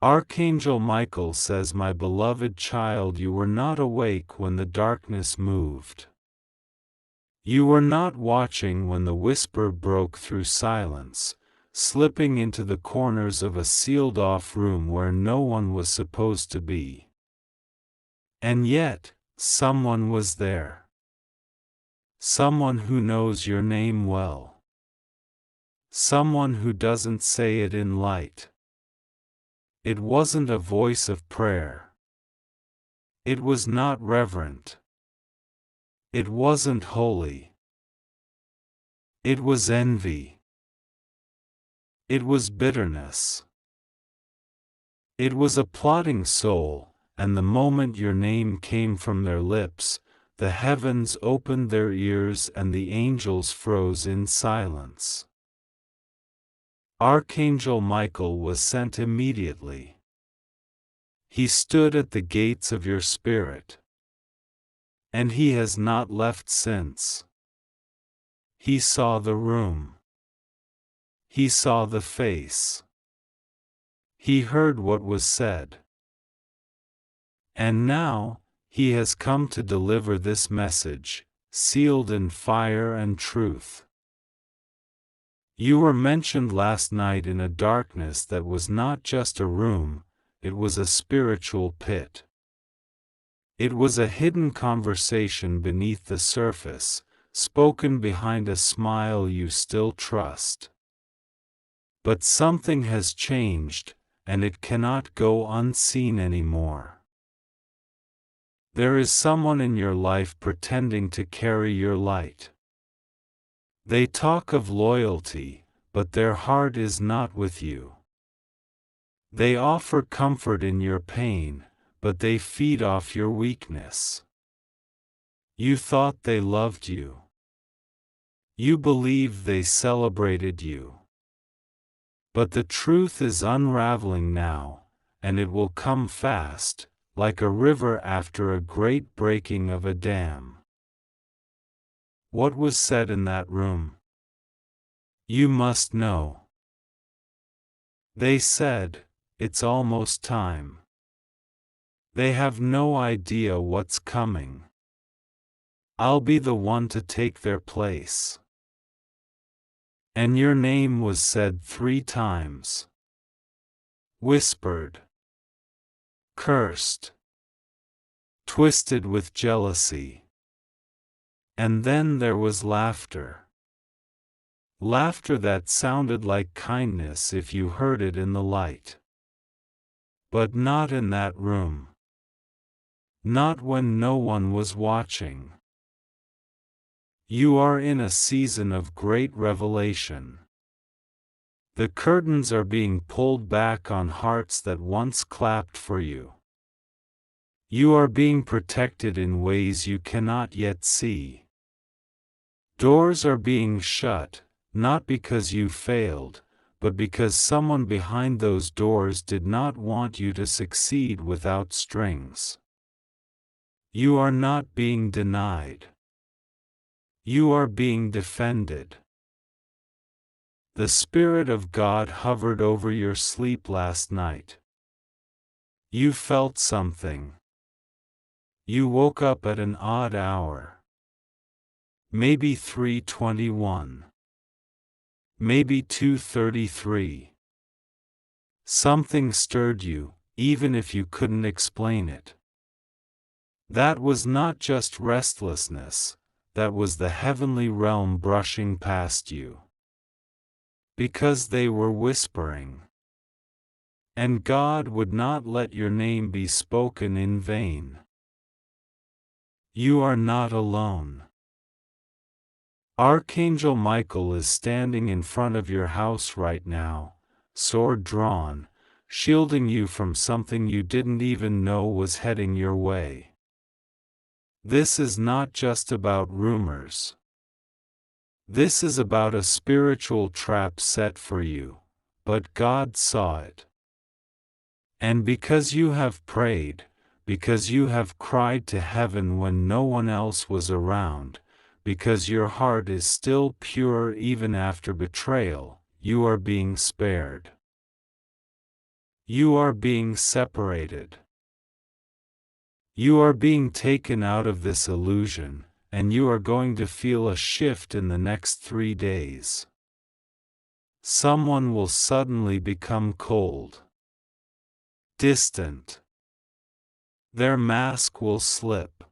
Archangel Michael says, "My beloved child, you were not awake when the darkness moved. You were not watching when the whisper broke through silence, slipping into the corners of a sealed-off room where no one was supposed to be. And yet, someone was there. Someone who knows your name well. Someone who doesn't say it in light. It wasn't a voice of prayer. It was not reverent. It wasn't holy. It was envy. It was bitterness. It was a plotting soul, and the moment your name came from their lips, the heavens opened their ears and the angels froze in silence. Archangel Michael was sent immediately. He stood at the gates of your spirit. And he has not left since. He saw the room. He saw the face. He heard what was said. And now, he has come to deliver this message, sealed in fire and truth. You were mentioned last night in a darkness that was not just a room, it was a spiritual pit. It was a hidden conversation beneath the surface, spoken behind a smile you still trust. But something has changed, and it cannot go unseen anymore. There is someone in your life pretending to carry your light. They talk of loyalty, but their heart is not with you. They offer comfort in your pain, but they feed off your weakness. You thought they loved you. You believed they celebrated you. But the truth is unraveling now, and it will come fast, like a river after a great breaking of a dam. What was said in that room? You must know. They said, "It's almost time." They have no idea what's coming. I'll be the one to take their place. And your name was said 3 times. Whispered. Cursed. Twisted with jealousy. And then there was laughter. Laughter that sounded like kindness if you heard it in the light. But not in that room. Not when no one was watching. You are in a season of great revelation. The curtains are being pulled back on hearts that once clapped for you. You are being protected in ways you cannot yet see. Doors are being shut, not because you failed, but because someone behind those doors did not want you to succeed without strings. You are not being denied. You are being defended. The Spirit of God hovered over your sleep last night. You felt something. You woke up at an odd hour. Maybe 3:21. Maybe 2:33. Something stirred you, even if you couldn't explain it. That was not just restlessness, that was the heavenly realm brushing past you. Because they were whispering. And God would not let your name be spoken in vain. You are not alone. Archangel Michael is standing in front of your house right now, sword drawn, shielding you from something you didn't even know was heading your way. This is not just about rumors. This is about a spiritual trap set for you, but God saw it. And because you have prayed, because you have cried to heaven when no one else was around, because your heart is still pure even after betrayal, you are being spared. You are being separated. You are being taken out of this illusion, and you are going to feel a shift in the next 3 days. Someone will suddenly become cold, distant. Their mask will slip.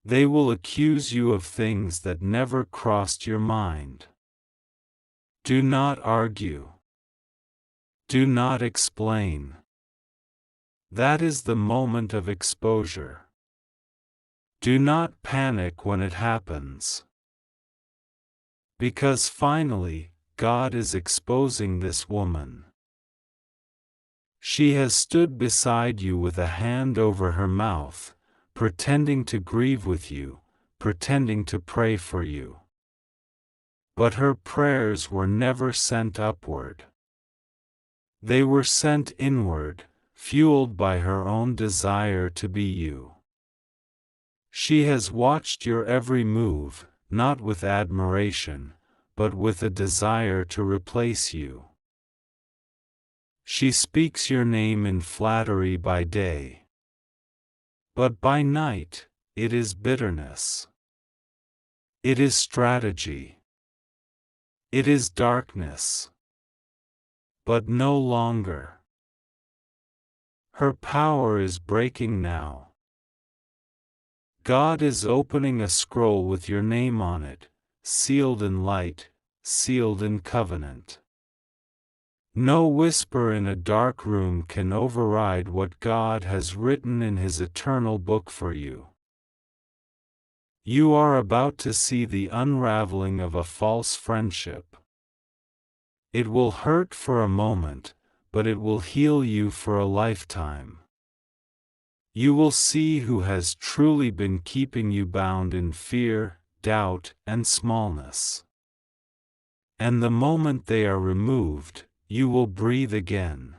They will accuse you of things that never crossed your mind. Do not argue. Do not explain. That is the moment of exposure. Do not panic when it happens. Because finally, God is exposing this woman. She has stood beside you with a hand over her mouth, pretending to grieve with you, pretending to pray for you. But her prayers were never sent upward. They were sent inward, fueled by her own desire to be you. She has watched your every move, not with admiration, but with a desire to replace you. She speaks your name in flattery by day. But by night, it is bitterness. It is strategy. It is darkness. But no longer. Her power is breaking now. God is opening a scroll with your name on it, sealed in light, sealed in covenant. No whisper in a dark room can override what God has written in His eternal book for you. You are about to see the unraveling of a false friendship. It will hurt for a moment, but it will heal you for a lifetime. You will see who has truly been keeping you bound in fear, doubt, and smallness. And the moment they are removed, you will breathe again.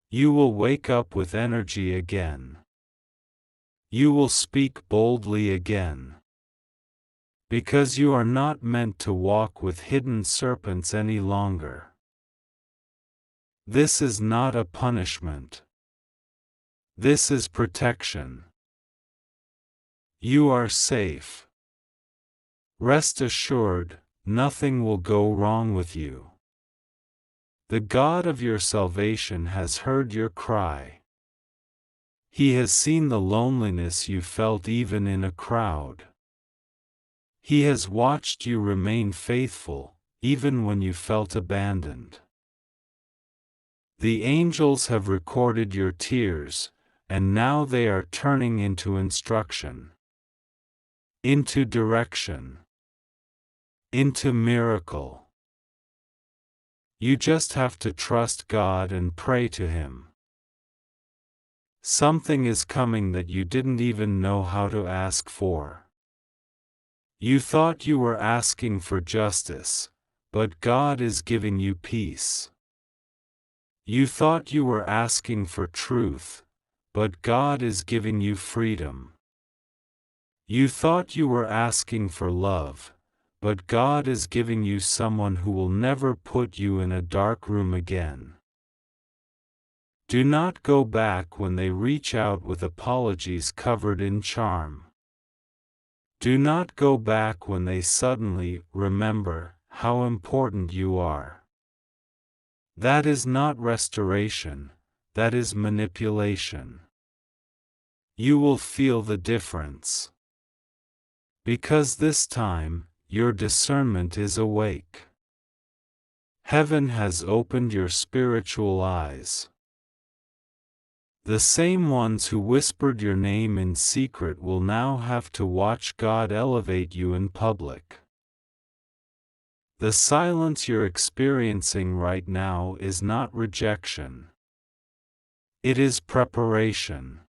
You will wake up with energy again. You will speak boldly again. Because you are not meant to walk with hidden serpents any longer. This is not a punishment. This is protection. You are safe. Rest assured, nothing will go wrong with you. The God of your salvation has heard your cry. He has seen the loneliness you felt even in a crowd. He has watched you remain faithful, even when you felt abandoned. The angels have recorded your tears, and now they are turning into instruction, into direction, into miracle. You just have to trust God and pray to Him. Something is coming that you didn't even know how to ask for. You thought you were asking for justice, but God is giving you peace. You thought you were asking for truth, but God is giving you freedom. You thought you were asking for love, but God is giving you someone who will never put you in a dark room again. Do not go back when they reach out with apologies covered in charm. Do not go back when they suddenly remember how important you are. That is not restoration, that is manipulation. You will feel the difference. Because this time, your discernment is awake. Heaven has opened your spiritual eyes. The same ones who whispered your name in secret will now have to watch God elevate you in public. The silence you're experiencing right now is not rejection. It is preparation.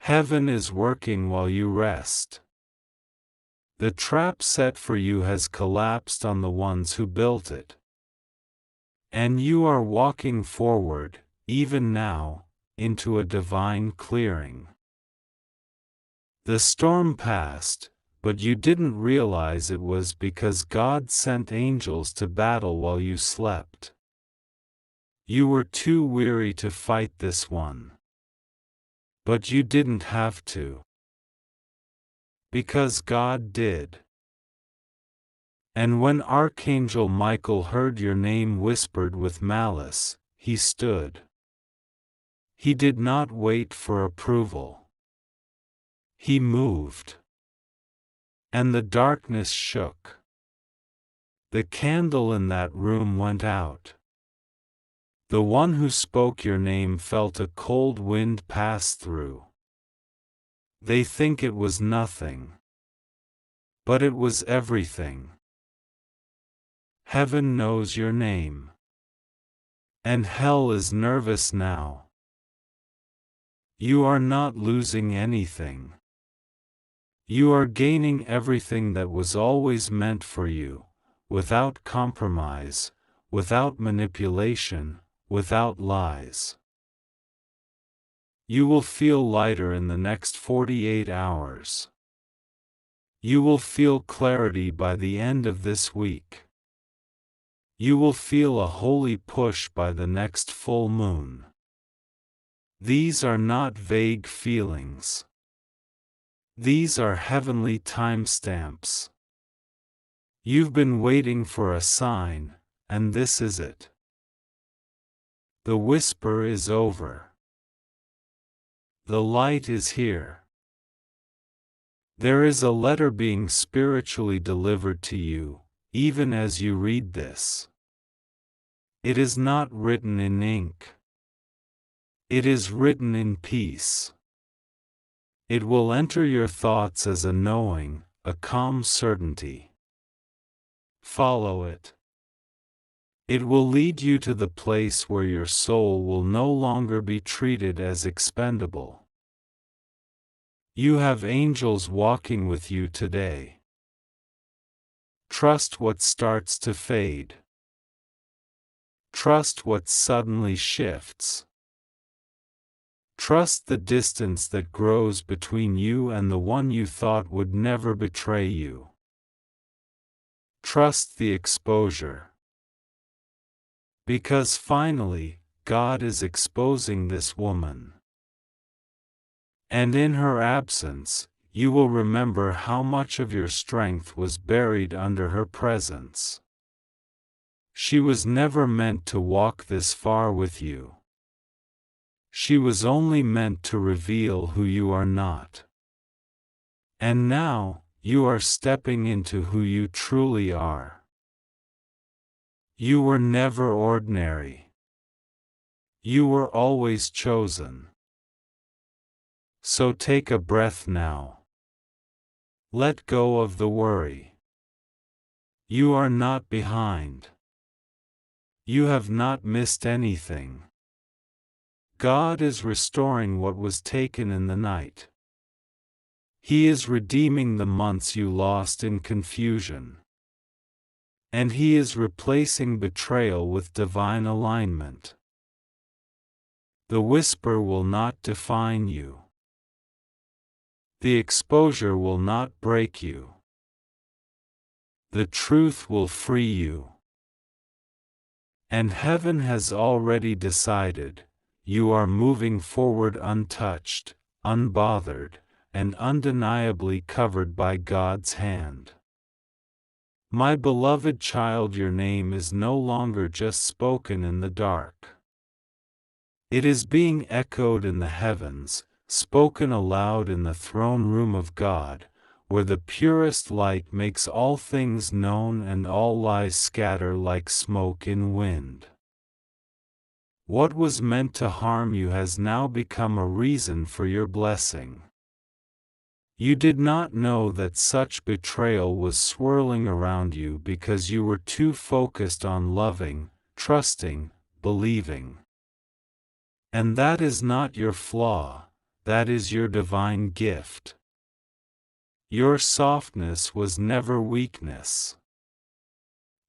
Heaven is working while you rest. The trap set for you has collapsed on the ones who built it. And you are walking forward, even now, into a divine clearing. The storm passed, but you didn't realize it was because God sent angels to battle while you slept. You were too weary to fight this one. But you didn't have to. Because God did. And when Archangel Michael heard your name whispered with malice, he stood. He did not wait for approval. He moved. And the darkness shook. The candle in that room went out. The one who spoke your name felt a cold wind pass through. They think it was nothing. But it was everything. Heaven knows your name. And hell is nervous now. You are not losing anything. You are gaining everything that was always meant for you, without compromise, without manipulation, without lies. You will feel lighter in the next 48 hours. You will feel clarity by the end of this week. You will feel a holy push by the next full moon. These are not vague feelings. These are heavenly timestamps. You've been waiting for a sign, and this is it. The whisper is over. The light is here. There is a letter being spiritually delivered to you, even as you read this. It is not written in ink. It is written in peace. It will enter your thoughts as a knowing, a calm certainty. Follow it. It will lead you to the place where your soul will no longer be treated as expendable. You have angels walking with you today. Trust what starts to fade. Trust what suddenly shifts. Trust the distance that grows between you and the one you thought would never betray you. Trust the exposure. Because finally, God is exposing this woman. And in her absence, you will remember how much of your strength was buried under her presence. She was never meant to walk this far with you. She was only meant to reveal who you are not. And now, you are stepping into who you truly are. You were never ordinary. You were always chosen. So take a breath now. Let go of the worry. You are not behind. You have not missed anything. God is restoring what was taken in the night. He is redeeming the months you lost in confusion. And He is replacing betrayal with divine alignment. The whisper will not define you. The exposure will not break you. The truth will free you. And heaven has already decided, you are moving forward untouched, unbothered, and undeniably covered by God's hand. My beloved child, your name is no longer just spoken in the dark. It is being echoed in the heavens, spoken aloud in the throne room of God, where the purest light makes all things known and all lies scatter like smoke in wind. What was meant to harm you has now become a reason for your blessing. You did not know that such betrayal was swirling around you because you were too focused on loving, trusting, believing. And that is not your flaw. That is your divine gift. Your softness was never weakness.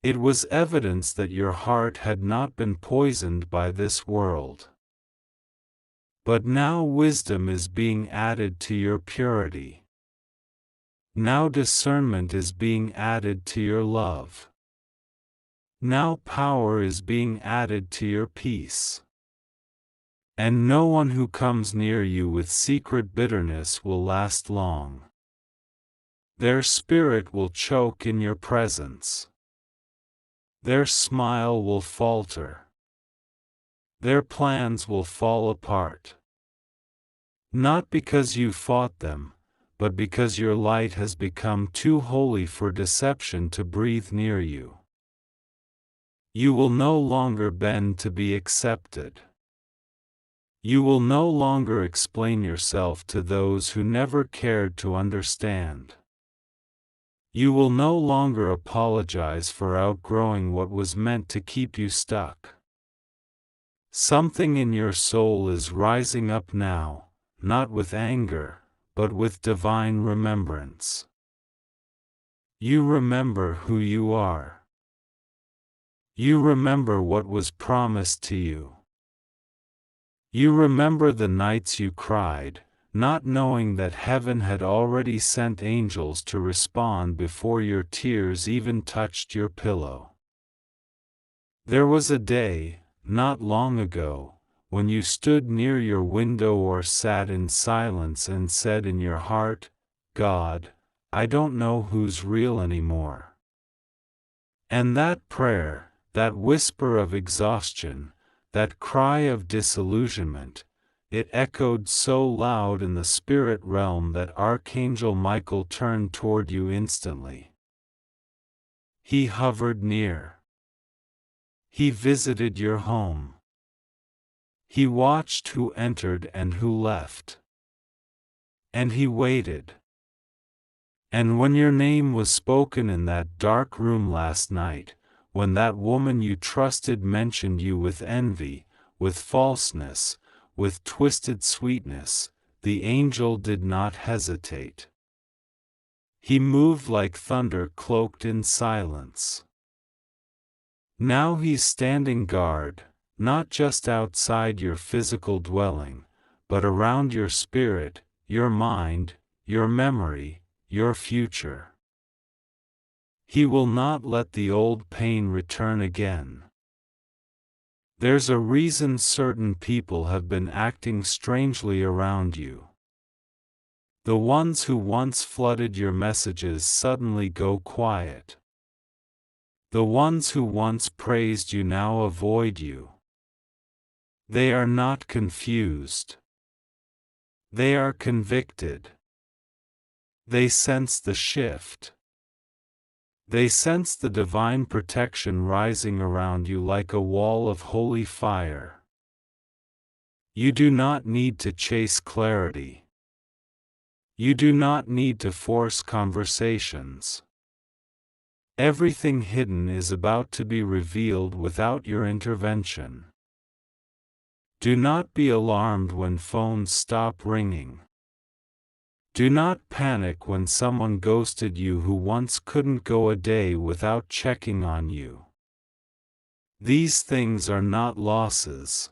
It was evidence that your heart had not been poisoned by this world. But now wisdom is being added to your purity. Now discernment is being added to your love. Now power is being added to your peace. And no one who comes near you with secret bitterness will last long. Their spirit will choke in your presence. Their smile will falter. Their plans will fall apart. Not because you fought them, but because your light has become too holy for deception to breathe near you. You will no longer bend to be accepted. You will no longer explain yourself to those who never cared to understand. You will no longer apologize for outgrowing what was meant to keep you stuck. Something in your soul is rising up now, not with anger, but with divine remembrance. You remember who you are. You remember what was promised to you. You remember the nights you cried, not knowing that heaven had already sent angels to respond before your tears even touched your pillow. There was a day, not long ago, when you stood near your window or sat in silence and said in your heart, "God, I don't know who's real anymore." And that prayer, that whisper of exhaustion, that cry of disillusionment, it echoed so loud in the spirit realm that Archangel Michael turned toward you instantly. He hovered near. He visited your home. He watched who entered and who left. And he waited. And when your name was spoken in that dark room last night, when that woman you trusted mentioned you with envy, with falseness, with twisted sweetness, the angel did not hesitate. He moved like thunder cloaked in silence. Now he's standing guard, not just outside your physical dwelling, but around your spirit, your mind, your memory, your future. He will not let the old pain return again. There's a reason certain people have been acting strangely around you. The ones who once flooded your messages suddenly go quiet. The ones who once praised you now avoid you. They are not confused. They are convicted. They sense the shift. They sense the divine protection rising around you like a wall of holy fire. You do not need to chase clarity. You do not need to force conversations. Everything hidden is about to be revealed without your intervention. Do not be alarmed when phones stop ringing. Do not panic when someone ghosted you who once couldn't go a day without checking on you. These things are not losses.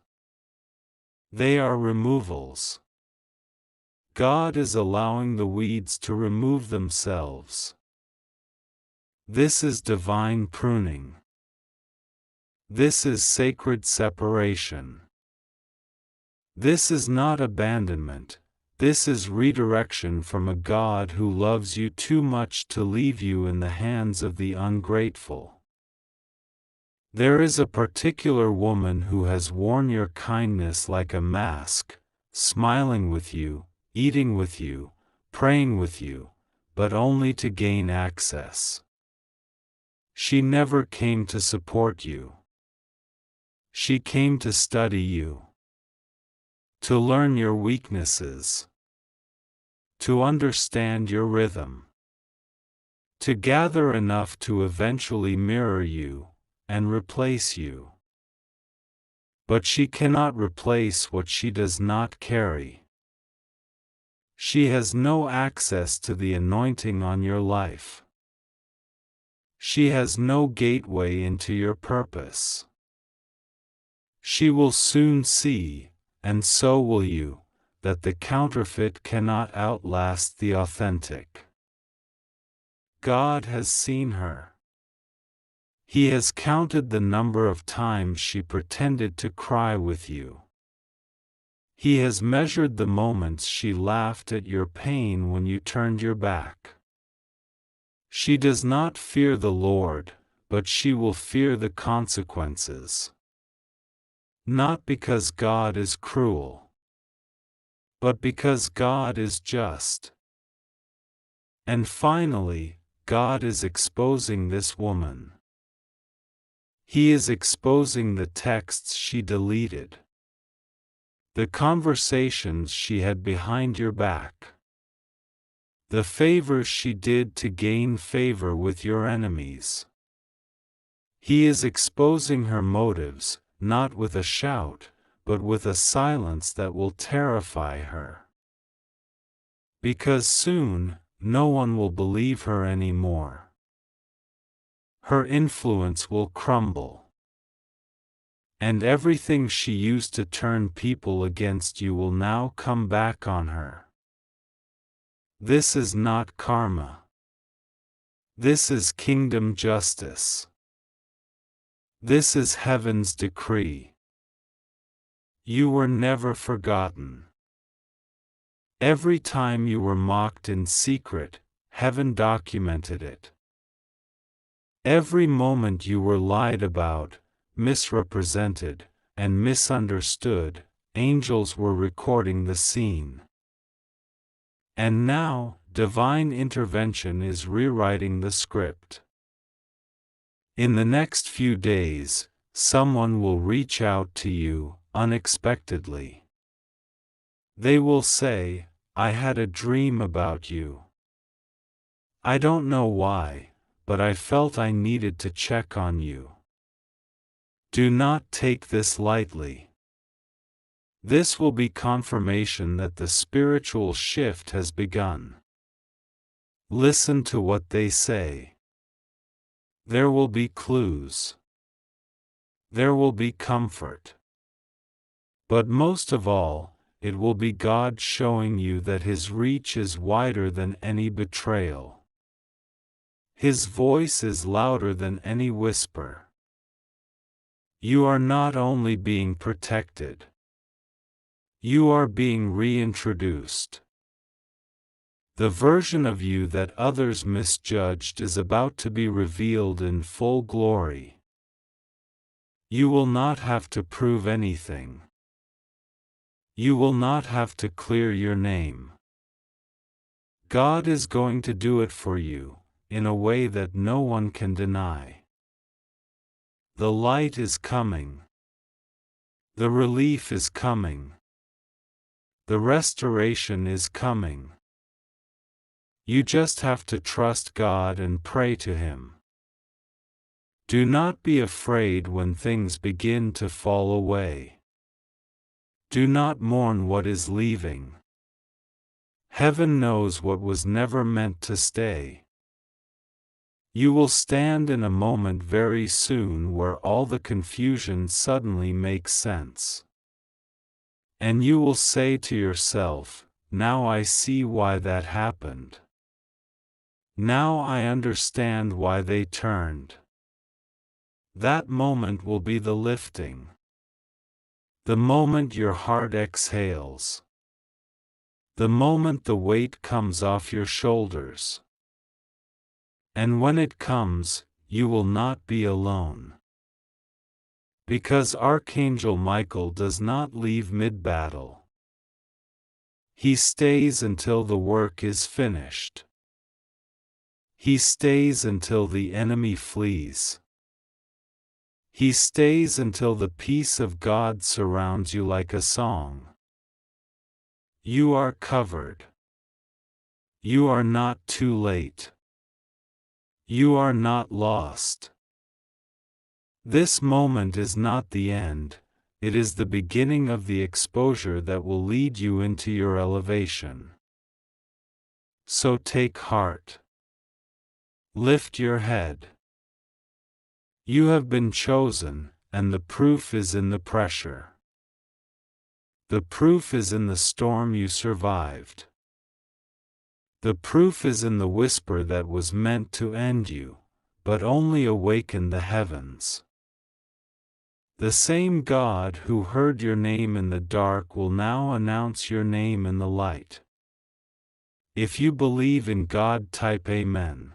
They are removals. God is allowing the weeds to remove themselves. This is divine pruning. This is sacred separation. This is not abandonment. This is redirection from a God who loves you too much to leave you in the hands of the ungrateful. There is a particular woman who has worn your kindness like a mask, smiling with you, eating with you, praying with you, but only to gain access. She never came to support you. She came to study you. To learn your weaknesses. To understand your rhythm. To gather enough to eventually mirror you, and replace you. But she cannot replace what she does not carry. She has no access to the anointing on your life. She has no gateway into your purpose. She will soon see, and so will you, that the counterfeit cannot outlast the authentic. God has seen her. He has counted the number of times she pretended to cry with you. He has measured the moments she laughed at your pain when you turned your back. She does not fear the Lord, but she will fear the consequences. Not because God is cruel, but because God is just. And finally, God is exposing this woman. He is exposing the texts she deleted, the conversations she had behind your back, the favors she did to gain favor with your enemies. He is exposing her motives, not with a shout, but with a silence that will terrify her. Because soon, no one will believe her anymore. Her influence will crumble. And everything she used to turn people against you will now come back on her. This is not karma. This is kingdom justice. This is heaven's decree. You were never forgotten. Every time you were mocked in secret, heaven documented it. Every moment you were lied about, misrepresented, and misunderstood, angels were recording the scene. And now, divine intervention is rewriting the script. In the next few days, someone will reach out to you, unexpectedly. They will say, "I had a dream about you. I don't know why, but I felt I needed to check on you." Do not take this lightly. This will be confirmation that the spiritual shift has begun. Listen to what they say. There will be clues. There will be comfort. But most of all, it will be God showing you that His reach is wider than any betrayal. His voice is louder than any whisper. You are not only being protected. You are being reintroduced. The version of you that others misjudged is about to be revealed in full glory. You will not have to prove anything. You will not have to clear your name. God is going to do it for you, in a way that no one can deny. The light is coming. The relief is coming. The restoration is coming. You just have to trust God and pray to Him. Do not be afraid when things begin to fall away. Do not mourn what is leaving. Heaven knows what was never meant to stay. You will stand in a moment very soon where all the confusion suddenly makes sense. And you will say to yourself, "Now I see why that happened. Now I understand why they turned." That moment will be the lifting. The moment your heart exhales. The moment the weight comes off your shoulders. And when it comes, you will not be alone. Because Archangel Michael does not leave mid-battle. He stays until the work is finished. He stays until the enemy flees. He stays until the peace of God surrounds you like a song. You are covered. You are not too late. You are not lost. This moment is not the end, it is the beginning of the exposure that will lead you into your elevation. So take heart. Lift your head. You have been chosen, and the proof is in the pressure. The proof is in the storm you survived. The proof is in the whisper that was meant to end you, but only awaken the heavens. The same God who heard your name in the dark will now announce your name in the light. If you believe in God, type Amen.